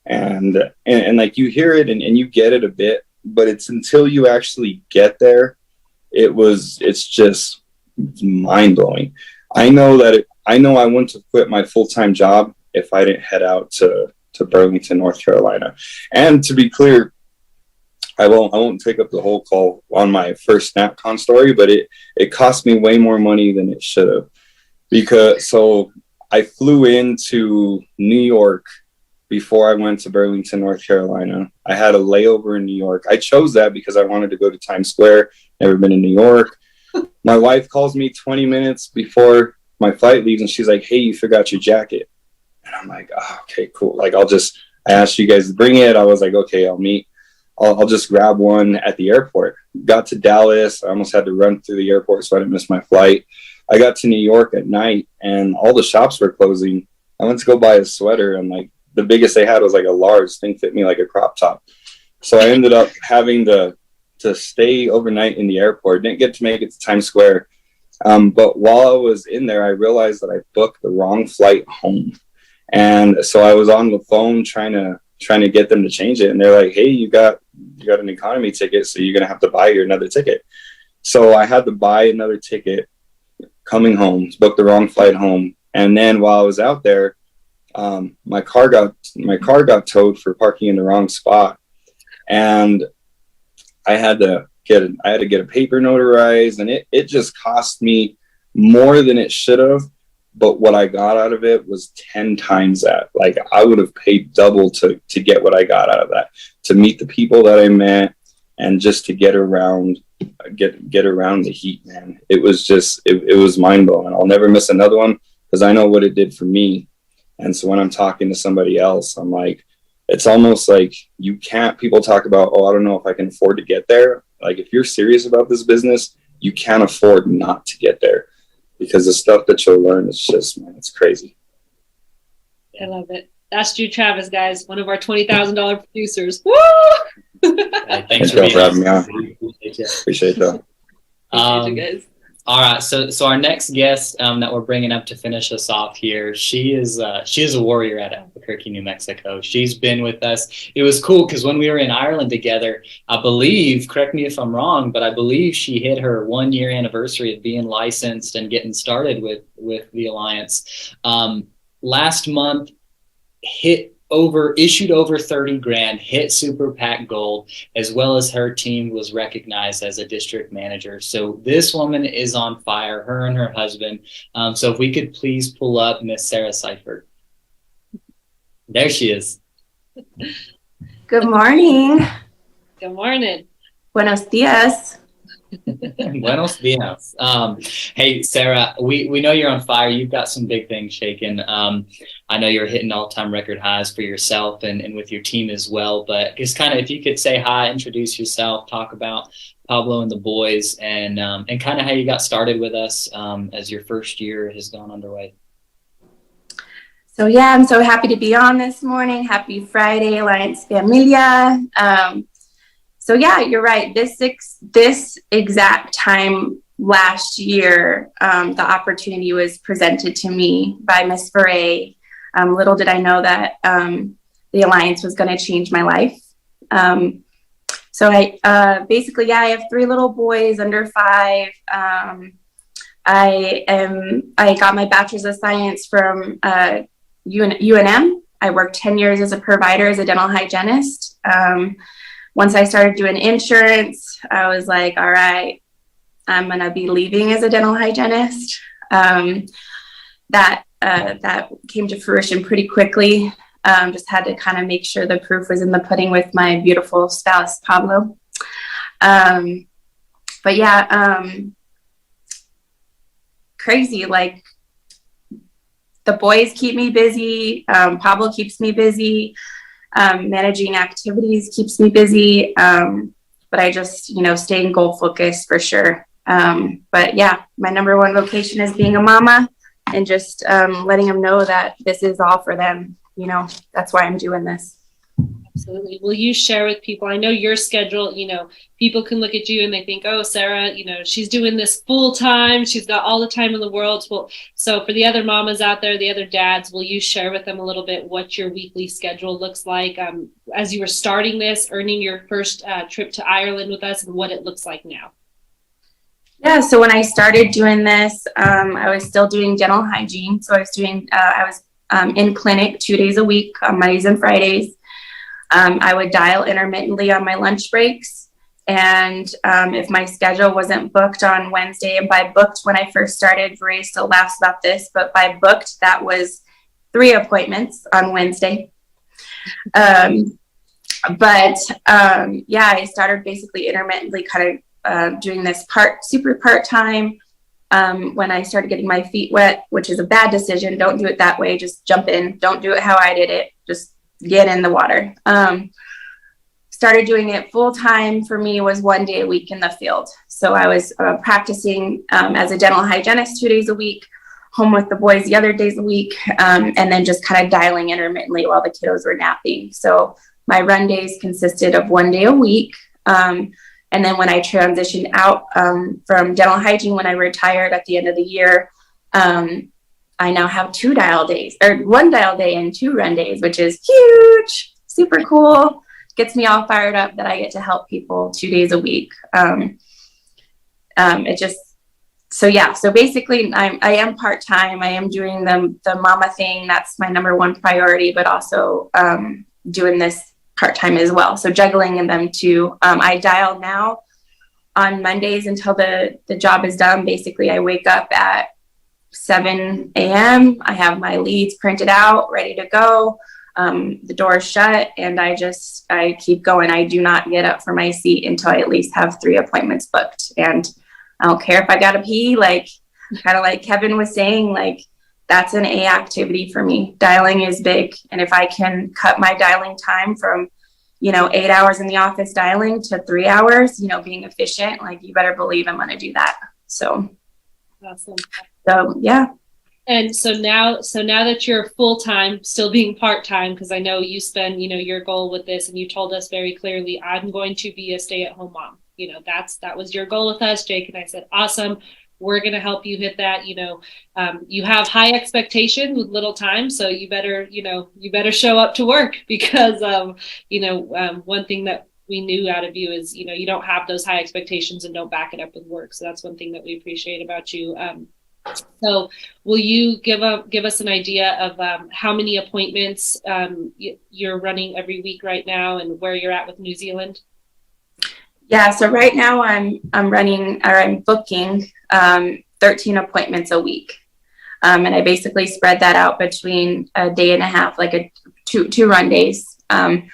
And like you hear it and you get it a bit, but it's until you actually get there it's just mind blowing. I know I wouldn't have quit my full-time job if I didn't head out to Burlington, North Carolina. And to be clear, I won't take up the whole call on my first SnapCon story, but it cost me way more money than it should have. So I flew into New York before I went to Burlington, North Carolina. I had a layover in New York. I chose that because I wanted to go to Times Square. Never been in New York. My wife calls me 20 minutes before my flight leaves and she's like, "Hey, you forgot your jacket." And I'm like, "Oh, okay, cool. Like, I asked you guys to bring it." I was like, "Okay, I'll just grab one at the airport." Got to Dallas. I almost had to run through the airport so I didn't miss my flight. I got to New York at night and all the shops were closing. I went to go buy a sweater and like the biggest they had was like a large thing, fit me like a crop top. So I ended up having to stay overnight in the airport. Didn't get to make it to Times Square. But while I was in there, I realized that I booked the wrong flight home. And so I was on the phone trying to get them to change it. And they're like, "Hey, you got an economy ticket, so you're going to have to buy another ticket." So I had to buy another ticket coming home, booked the wrong flight home. And then while I was out there, my car got towed for parking in the wrong spot. And I had to get a paper notarized, and it just cost me more than it should have. But what I got out of it was 10 times that. Like, I would have paid double to get what I got out of that, to meet the people that I met and just to get around the heat, man. It was just, it was mind blowing. I'll never miss another one because I know what it did for me. And so when I'm talking to somebody else, I'm like, it's almost like people talk about, "Oh, I don't know if I can afford to get there." Like, if you're serious about this business, you can't afford not to get there, because the stuff that you'll learn is just, man, it's crazy. I love it. That's Drew Travis, guys. One of our $20,000 producers. Woo! Hey, thanks for having me on. Appreciate that. Appreciate you guys. All right, so our next guest that we're bringing up to finish us off here, she is a warrior at Albuquerque, New Mexico. She's been with us. It was cool because when we were in Ireland together, I believe, correct me if I'm wrong, but I believe she hit her 1-year anniversary of being licensed and getting started with the Alliance. Last month, issued over 30 grand, hit Super PAC Gold, as well as her team was recognized as a district manager. So this woman is on fire, her and her husband. So if we could please pull up Miss Sarah Seifert. There she is. Good morning. Good morning. Buenos dias. Buenos dias. Hey, Sarah, we know you're on fire. You've got some big things shaking. I know you're hitting all-time record highs for yourself and with your team as well. But just kind of, if you could say hi, introduce yourself, talk about Pablo and the boys, and kind of how you got started with us as your first year has gone underway. So yeah, I'm so happy to be on this morning. Happy Friday, Alliance Familia. So yeah, you're right. This exact time last year, the opportunity was presented to me by Miss VeRae. Little did I know that the Alliance was going to change my life. So I basically, I have 3 little boys under 5. I got my bachelor's of science from UNM. I worked 10 years as a provider, as a dental hygienist. Once I started doing insurance, I was like, all right, I'm going to be leaving as a dental hygienist. That came to fruition pretty quickly. Just had to kind of make sure the proof was in the pudding with my beautiful spouse, Pablo. But yeah, crazy. Like, the boys keep me busy. Pablo keeps me busy. Managing activities keeps me busy. But I just, staying goal focused for sure. But yeah, my number one vocation is being a mama and just letting them know that this is all for them. That's why I'm doing this. Absolutely. Will you share with people? I know your schedule, people can look at you and they think, oh, Sarah, she's doing this full time. She's got all the time in the world. Well, so for the other mamas out there, the other dads, will you share with them a little bit what your weekly schedule looks like as you were starting this, earning your first trip to Ireland with us, and what it looks like now? Yeah, so when I started doing this, I was still doing dental hygiene. So I was in clinic 2 days a week on Mondays and Fridays. I would dial intermittently on my lunch breaks. And if my schedule wasn't booked on Wednesday, and by booked when I first started, VeRae still laughs about this, but by booked, that was 3 appointments on Wednesday. Yeah, I started basically intermittently kind of doing this super part-time. When I started getting my feet wet, which is a bad decision. Don't do it that way. Just jump in. Don't do it how I did it. Just get in the water. Started doing it full time for me was 1 day a week in the field. So I was practicing as a dental hygienist 2 days a week, home with the boys the other days a week, and then just kind of dialing intermittently while the kiddos were napping. So my run days consisted of 1 day a week. And then when I transitioned out from dental hygiene, when I retired at the end of the year, I now have 2 dial days, or 1 dial day and 2 run days, which is huge, super cool. Gets me all fired up that I get to help people 2 days a week. So basically I am part-time. I am doing the mama thing. That's my number 1 priority, but also doing this part-time as well. So juggling them too. I dial now on Mondays until the job is done. Basically, I wake up at 7 a.m. I have my leads printed out, ready to go. The door is shut, and I keep going. I do not get up from my seat until I at least have 3 appointments booked. And I don't care if I got to pee, kind of like Kevin was saying, that's an A activity for me. Dialing is big. And if I can cut my dialing time from, 8 hours in the office dialing to 3 hours, being efficient, you better believe I'm going to do that. So, awesome. So, yeah. And so now that you're full-time, still being part-time, because I know you spend, your goal with this, and you told us very clearly, I'm going to be a stay-at-home mom. That was your goal with us, Jake. And I said, awesome. We're going to help you hit that. You have high expectations with little time. So you better show up to work, because, one thing that we knew out of you is, you don't have those high expectations and don't back it up with work. So that's one thing that we appreciate about you. So will you give us an idea of how many appointments you're running every week right now, and where you're at with New Zealand? Yeah, so right now I'm booking 13 appointments a week. And I basically spread that out between a day and a half, two run days. And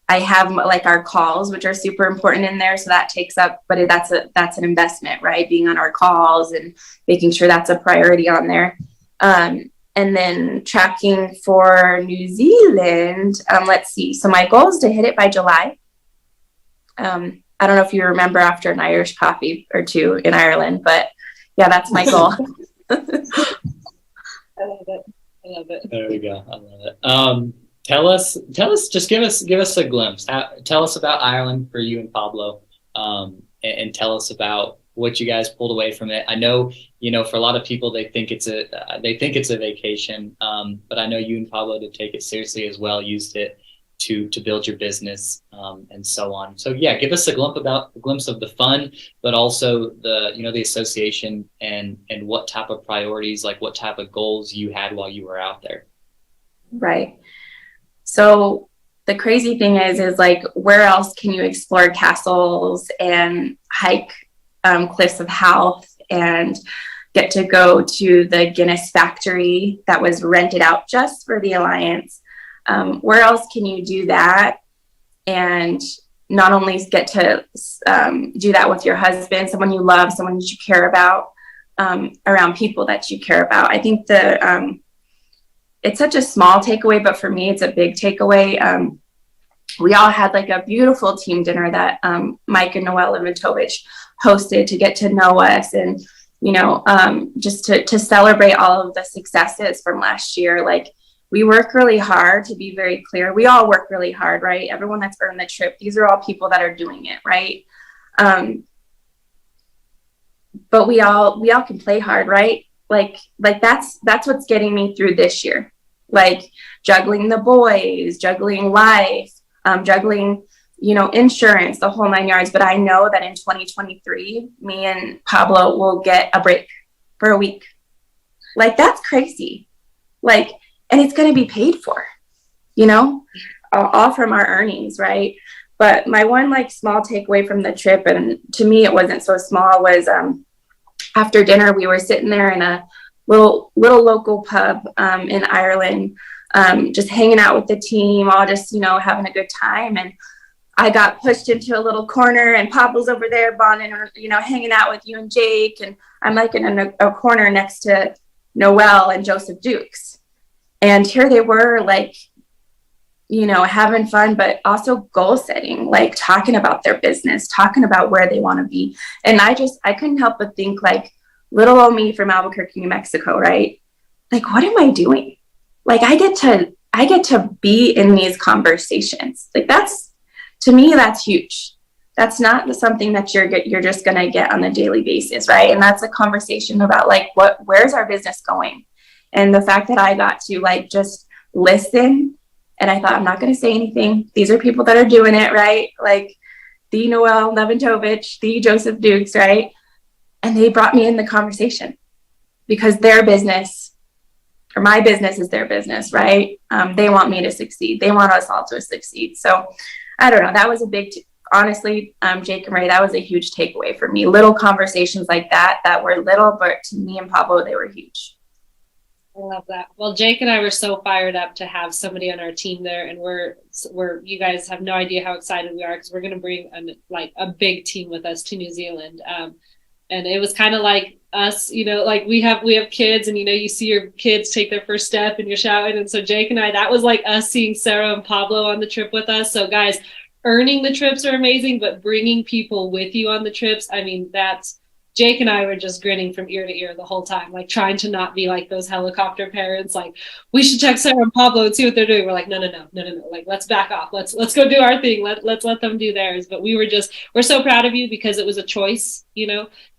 I have our calls, which are super important in there. So that takes up, but that's an investment, right? Being on our calls and making sure that's a priority on there. And then tracking for New Zealand, let's see. So my goal is to hit it by July. I don't know if you remember after an Irish coffee or 2 in Ireland, but yeah, that's my goal. I love it. There we go. I love it. Tell us, just give us a glimpse. Tell us about Ireland for you and Pablo, and tell us about what you guys pulled away from it. I know, for a lot of people, they think it's a vacation, but I know you and Pablo did take it seriously as well, used it to build your business, and so on. So yeah, give us a glimpse of the fun, but also the association and what type of priorities, what type of goals you had while you were out there. Right. So the crazy thing is where else can you explore castles and hike cliffs of Howth and get to go to the Guinness factory that was rented out just for the Alliance? Where else can you do that and not only get to do that with your husband, someone you love, someone that you care about, around people that you care about? I think it's such a small takeaway, but for me, it's a big takeaway. We all had a beautiful team dinner that Mike and Noelle Leventovich hosted to get to know us, and just to celebrate all of the successes from last year. We work really hard, to be very clear. We all work really hard, right? Everyone that's earned the trip, these are all people that are doing it, right? But we all can play hard, right? That's what's getting me through this year. Juggling the boys, juggling life, juggling insurance, the whole 9 yards. But I know that in 2023, me and Pablo will get a break for a week. Like, that's crazy. Like, and it's going to be paid for, all from our earnings, right? But my one like small takeaway from the trip, and to me it wasn't so small, was after dinner we were sitting there in a little local pub in Ireland, just hanging out with the team, all just having a good time. And I got pushed into a little corner, and Pablo's over there bonding, or hanging out with you and Jake, and I'm like in a corner next to Noelle and Joseph Dukes. And here they were, like, having fun, but also goal setting, like talking about their business, talking about where they want to be. And I couldn't help but think, like, little old me from Albuquerque, New Mexico, right? Like, what am I doing? Like, I get to be in these conversations. Like, to me, that's huge. That's not something that you're just going to get on a daily basis, right? And that's a conversation about, like, where's our business going? And the fact that I got to, like, just listen, and I thought, I'm not going to say anything. These are people that are doing it, right? Like the Noelle Leventovich, the Joseph Dukes, right? And they brought me in the conversation because their business, or my business, is their business, right? They want me to succeed. They want us all to succeed. So I don't know. That was a big, honestly, Jake and Ray, that was a huge takeaway for me. Little conversations like that were little, but to me and Pablo, they were huge. I love that. Well, Jake and I were so fired up to have somebody on our team there, and we're you guys have no idea how excited we are, because we're going to bring a big team with us to New Zealand. And it was kind of like us, like we have kids, and you see your kids take their first step and you're shouting. And so Jake and I, that was like us seeing Sarah and Pablo on the trip with us. So guys, earning the trips are amazing, but bringing people with you on the trips, I mean, Jake and I were just grinning from ear to ear the whole time, like trying to not be like those helicopter parents, like, we should check Sarah and Pablo and see what they're doing. We're like, no. Like, let's back off. Let's go do our thing. Let's let them do theirs. But we're so proud of you, because it was a choice,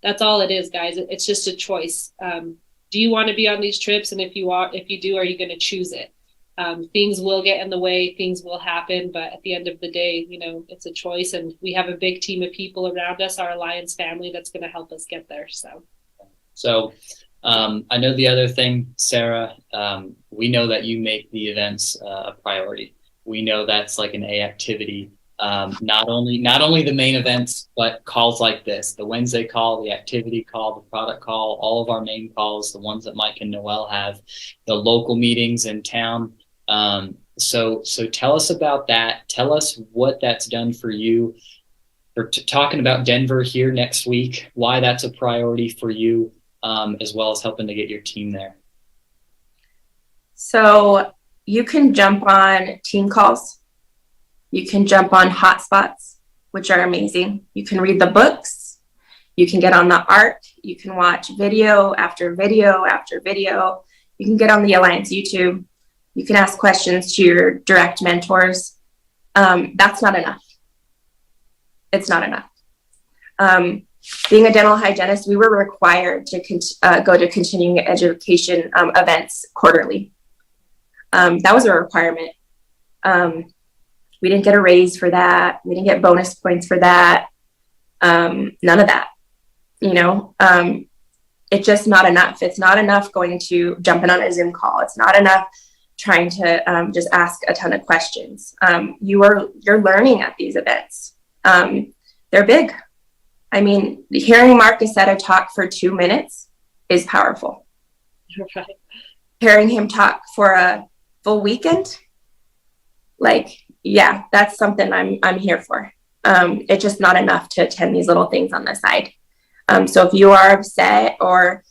that's all it is, guys. It's just a choice. Do you want to be on these trips? And if you do, are you going to choose it? Things will get in the way, things will happen, but at the end of the day, it's a choice, and we have a big team of people around us, our Alliance family, that's going to help us get there. So I know the other thing, Sarah, we know that you make the events a priority. We know that's like an A activity. Not only the main events, but calls like this, the Wednesday call, the activity call, the product call, all of our main calls, the ones that Mike and Noelle have, the local meetings in town. So tell us about that. Tell us what that's done for you. We're talking about Denver here next week, why that's a priority for you, as well as helping to get your team there. So you can jump on team calls. You can jump on hotspots, which are amazing. You can read the books. You can get on the ARC. You can watch video after video after video. You can get on the Alliance YouTube. You can ask questions to your direct mentors. That's not enough. It's not enough. Being a dental hygienist, we were required to go to continuing education events quarterly. That was a requirement. We didn't get a raise for that. We didn't get bonus points for that. None of that. It's just not enough. It's not enough jumping on a Zoom call. It's not enough trying to just ask a ton of questions. You're learning at these events. They're big. I mean, hearing Mark Gazzetta talk for 2 minutes is powerful. Right. Hearing him talk for a full weekend, yeah, that's something I'm here for. It's just not enough to attend these little things on the side. So if you are upset, or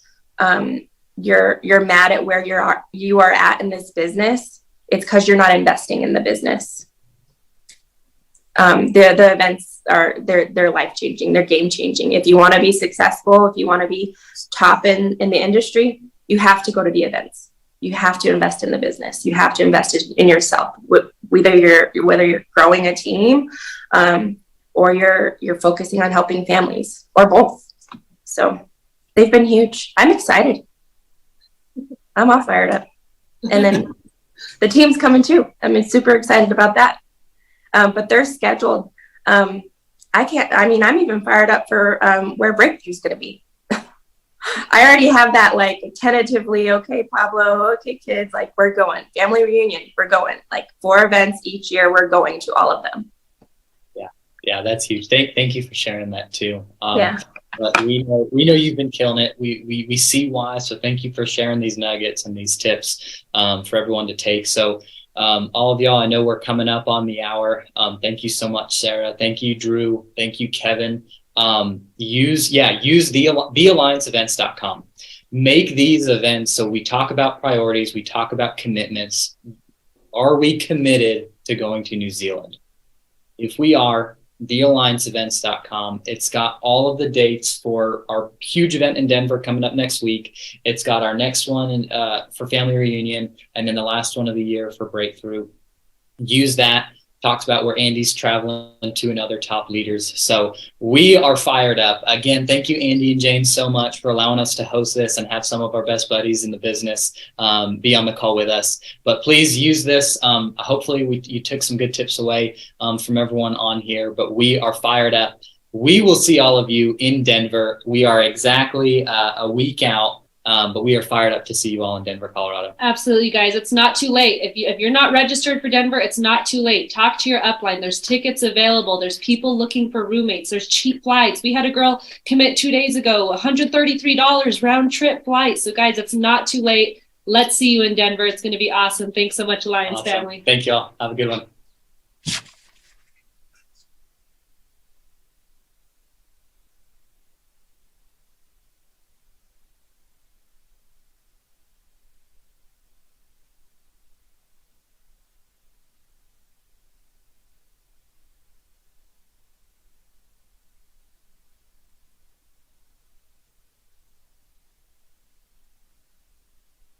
you're mad at where you are at in this business, it's because you're not investing in the business. The events they're life-changing, they're game-changing. If you want to be successful, if you want to be top in the industry, you have to go to the events. You have to invest in the business. You have to invest in yourself, whether you're growing a team, or you're focusing on helping families, or both. So they've been huge. I'm excited. I'm all fired up. And then the team's coming too. I'm super excited about that. But they're scheduled I'm even fired up for where Breakthrough's going to be. I already have that like tentatively, okay, Pablo, okay, kids, like we're going. Family reunion, we're going. Like 4 events each year, we're going to all of them. Yeah, that's huge. Thank you for sharing that too. Yeah. But we know you've been killing it. We see why. So thank you for sharing these nuggets and these tips for everyone to take. So all of y'all, I know we're coming up on the hour. Thank you so much, Sarah. Thank you, Drew. Thank you, Kevin. Use theallianceevents.com. Make these events. So we talk about priorities. We talk about commitments. Are we committed to going to New Zealand? If we are, theallianceevents.com. It's got all of the dates for our huge event in Denver coming up next week. It's got our next one for family reunion, and then the last one of the year for Breakthrough. Use that. Talks about where Andy's traveling to and other top leaders. So we are fired up. Again, thank you, Andy and Jane, so much for allowing us to host this and have some of our best buddies in the business be on the call with us. But please use this. Hopefully you took some good tips away from everyone on here, but we are fired up. We will see all of you in Denver. We are exactly a week out. But we are fired up to see you all in Denver, Colorado. Absolutely, guys. It's not too late. If you're not registered for Denver, it's not too late. Talk to your upline. There's tickets available. There's people looking for roommates. There's cheap flights. We had a girl commit 2 days ago, $133 round trip flight. So guys, it's not too late. Let's see you in Denver. It's going to be awesome. Thanks so much, Alliance family. Thank you all. Have a good one.